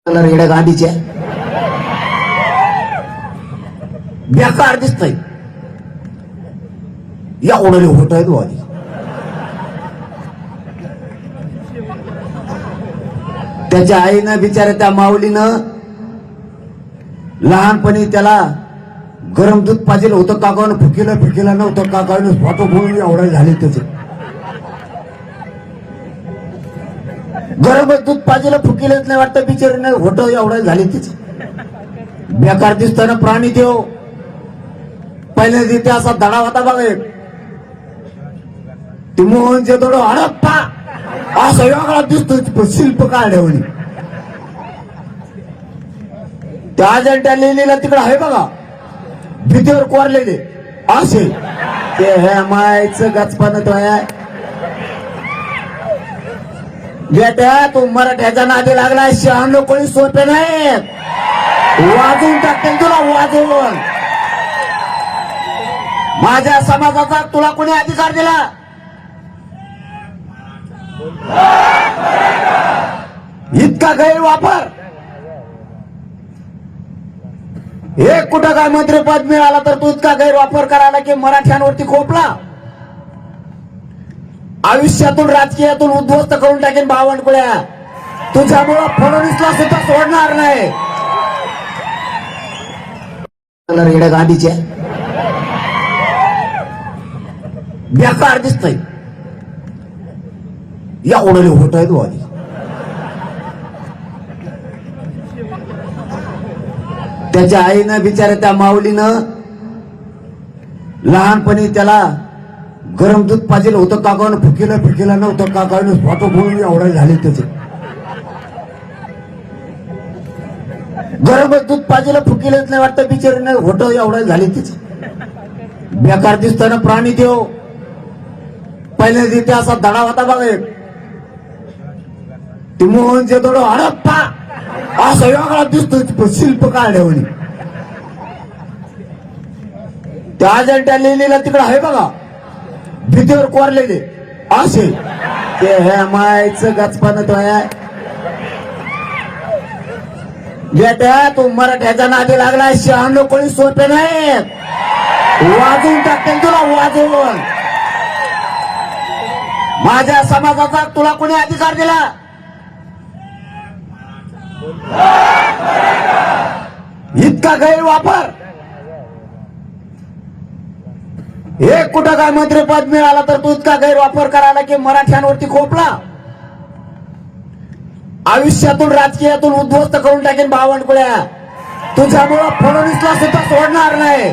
रेड्या गांधीच्या बेकार दिसतय या ओढले होत आहेत वादी त्याच्या आईनं बिचारे त्या माऊलीनं लहानपणी त्याला गरम दूध पाजेल होतं काकानं फुकीला नव्हतं काकानं फोटो बोलून एवढा झाले त्याचे गरम दूध पाजेला फुकीलच नाही वाटतं बिचारीने होतं एवढा झाले त्याचे बेकार दिसताना प्राणी देव पहिल्या तिथे असा धडा होता बघा ते मोहनचे थोडं हडप्पा असा वेगळा दिसतो शिल्प काढल्यावर त्या अजंठा लिहिलेला तिकडे आहे बघा भीतीवर कोरलेले असे ते हे मायचं गचपान तो आहे बेटा तू मराठ्याचा नादी लागला शहाण्णव कोणी सोपे नाही वाजवून टाकतील तुला वाजवून माझ्या समाजाचा तुला कोणी अधिकार दिला इतका गैरवापर एक कुठं काय मंत्रिपद मिळाला तर तू इतका गैरवापर करायला की मराठ्यांवरती खोपला आयुष्यातून राजकीयातून उद्ध्वस्त करून टाकेन बावनकुळ्या तुझ्यामुळं फडणवीसला सुद्धा सोडणार नाही रेड्या गांधीच्या बेकार दिसतय या ओढले होत आहेत वादी त्याच्या आईनं बिचारे त्या माऊलीनं लहानपणी त्याला गरम दूध पाजेल होतं काकानं फुकीला नव्हतं काकानं फोटो बोलून एवढा झाले त्याचे गरम दूध पाजेला फुकीलच नाही वाटतं बिचारीने होतं एवढा झाले त्याचे बेकार दिसताना प्राणी देव पहिल्या तिथे असा धडा होता बघा ते मोहनचे थोडं हडप्पा असा वेगळा दिसतो शिल्प काढल्यावर त्या अजंठा लिहिलेला तिकडे आहे बघा भीतीवर कोरलेले असे ते हे मायचं गचपान तो आहे बेटा तू मराठ्याचा नादी लागला शहाण्णव कोणी सोपे नाही वाजवून टाकतील तुला वाजवून माझ्या समाजाचा तुला कोणी अधिकार दिला इतका गैरवापर एक कुठं काय मंत्रिपद मिळाला तर तू इतका गैरवापर करायला की मराठ्यांवरती खोपला आयुष्यातून राजकीयातून उद्ध्वस्त करून टाकेन बावनकुळ्या तुझ्यामुळं फडणवीसला सुद्धा सोडणार नाही